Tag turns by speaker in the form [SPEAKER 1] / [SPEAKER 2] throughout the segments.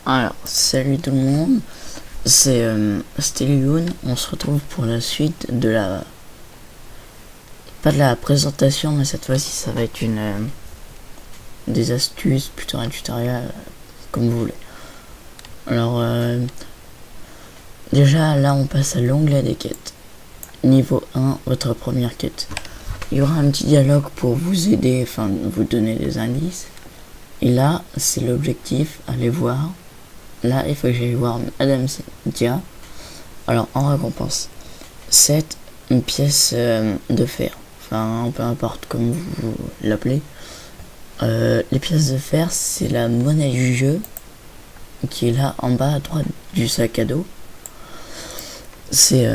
[SPEAKER 1] Alors, salut tout le monde, c'était Lyoun. On se retrouve pour la suite de la... Pas de la présentation, mais cette fois-ci ça va être des astuces, plutôt un tutoriel, comme vous voulez. Alors, déjà là on passe à l'onglet des quêtes. Niveau 1, votre première quête. Il y aura un petit dialogue pour vous aider, enfin vous donner des indices. Et là, c'est l'objectif, allez voir. Là, il faut que j'aille voir Madame Cynthia. Alors, en récompense, 7 une pièce de fer. Enfin, peu importe comme vous l'appelez. Les pièces de fer, c'est la monnaie du jeu qui est là en bas à droite du sac à dos. C'est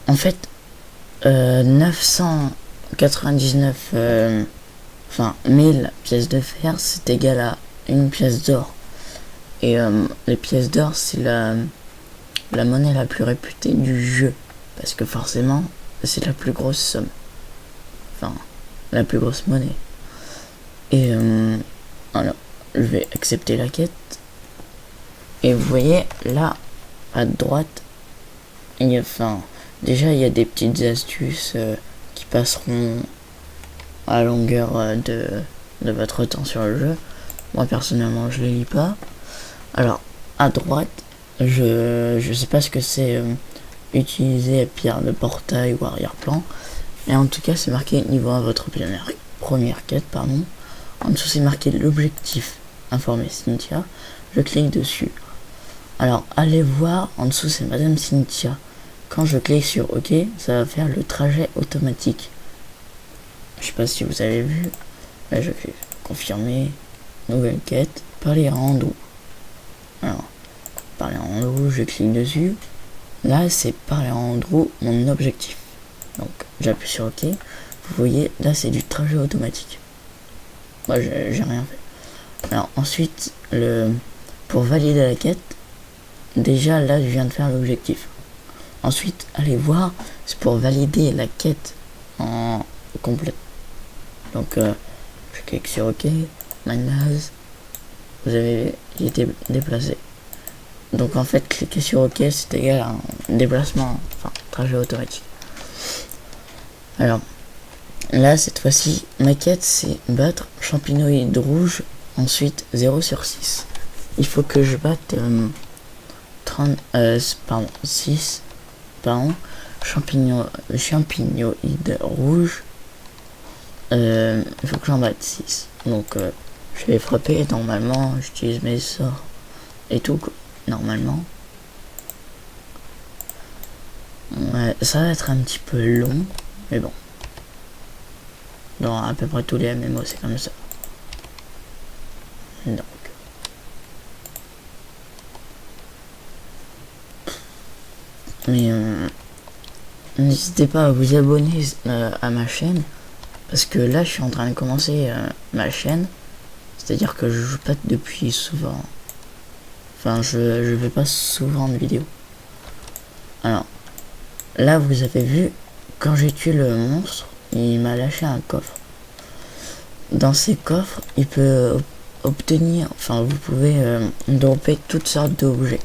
[SPEAKER 1] en fait 999 1000 pièces de fer, c'est égal à une pièce d'or. Et les pièces d'or, c'est la monnaie la plus réputée du jeu. Parce que forcément, c'est la plus grosse somme. Enfin, la plus grosse monnaie. Et alors, je vais accepter la quête. Et vous voyez, là, à droite, il y a, déjà, il y a des petites astuces qui passeront à longueur de votre temps sur le jeu. Moi, personnellement, je les lis pas. Alors, à droite, je sais pas ce que c'est utiliser pierre de portail ou arrière-plan. Mais en tout cas, c'est marqué niveau 1 votre première quête, pardon. En dessous, c'est marqué l'objectif. Informer Cynthia. Je clique dessus. Alors, allez voir, en dessous, c'est Madame Cynthia. Quand je clique sur OK, ça va faire le trajet automatique. Je sais pas si vous avez vu. Là, je fais confirmer. Nouvelle quête. Parler à Andrew. Alors, parler à Andrew, je clique dessus. Là, c'est parler à Andrew, mon objectif. Donc, j'appuie sur OK. Vous voyez, là, c'est du trajet automatique. Moi, j'ai rien fait. Alors, ensuite, pour valider la quête, déjà, là, je viens de faire l'objectif. Ensuite, allez voir, c'est pour valider la quête en complète. Donc, je clique sur OK. Minaz. Vous avez été déplacé. Donc en fait, cliquer sur OK, c'est égal à un déplacement, enfin trajet automatique. Alors là, cette fois-ci, ma quête, c'est battre champignoïde rouge, ensuite 0 sur 6. Il faut que je batte 6 champignoïde rouge. Il faut que j'en batte 6. Donc je vais frapper, normalement j'utilise mes sorts et tout, normalement. Ouais, ça va être un petit peu long, mais bon. Dans à peu près tous les MMO, c'est comme ça. Donc. Mais n'hésitez pas à vous abonner à ma chaîne. Parce que là, je suis en train de commencer ma chaîne. C'est-à-dire que je joue pas depuis souvent. Enfin, je fais pas souvent de vidéos. Alors, là, vous avez vu, quand j'ai tué le monstre, il m'a lâché un coffre. Dans ces coffres, il peut obtenir, enfin, vous pouvez dropper toutes sortes d'objets.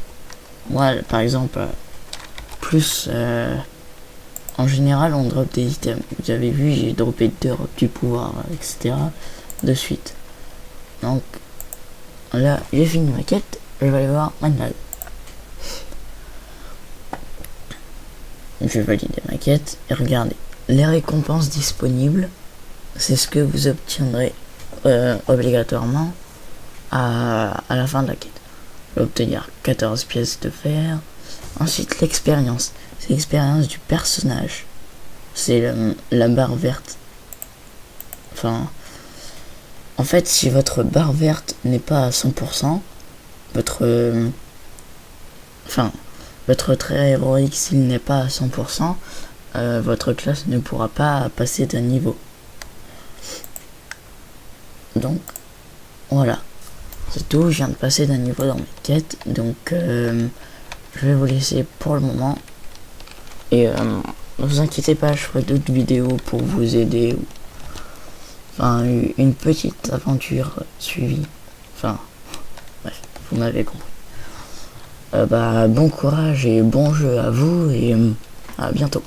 [SPEAKER 1] Moi, par exemple, plus... en général, on drop des items. Vous avez vu, j'ai droppé 2 robes du pouvoir, etc. de suite. Donc, là, j'ai fini ma quête. Je vais aller voir maintenant. Je vais valider ma quête. Et regardez, les récompenses disponibles, c'est ce que vous obtiendrez obligatoirement à la fin de la quête. Je vais obtenir 14 pièces de fer. Ensuite, l'expérience. C'est l'expérience du personnage. C'est la barre verte. Enfin, en fait, si votre barre verte n'est pas à 100%, votre trait héroïque, s'il n'est pas à 100%, votre classe ne pourra pas passer d'un niveau. Donc, voilà. C'est tout, je viens de passer d'un niveau dans mes quêtes. Donc, je vais vous laisser pour le moment. Et ne vous inquiétez pas, je ferai d'autres vidéos pour vous aider. Enfin, une petite aventure suivie. Enfin, bref, vous m'avez compris. Bon courage et bon jeu à vous et à bientôt.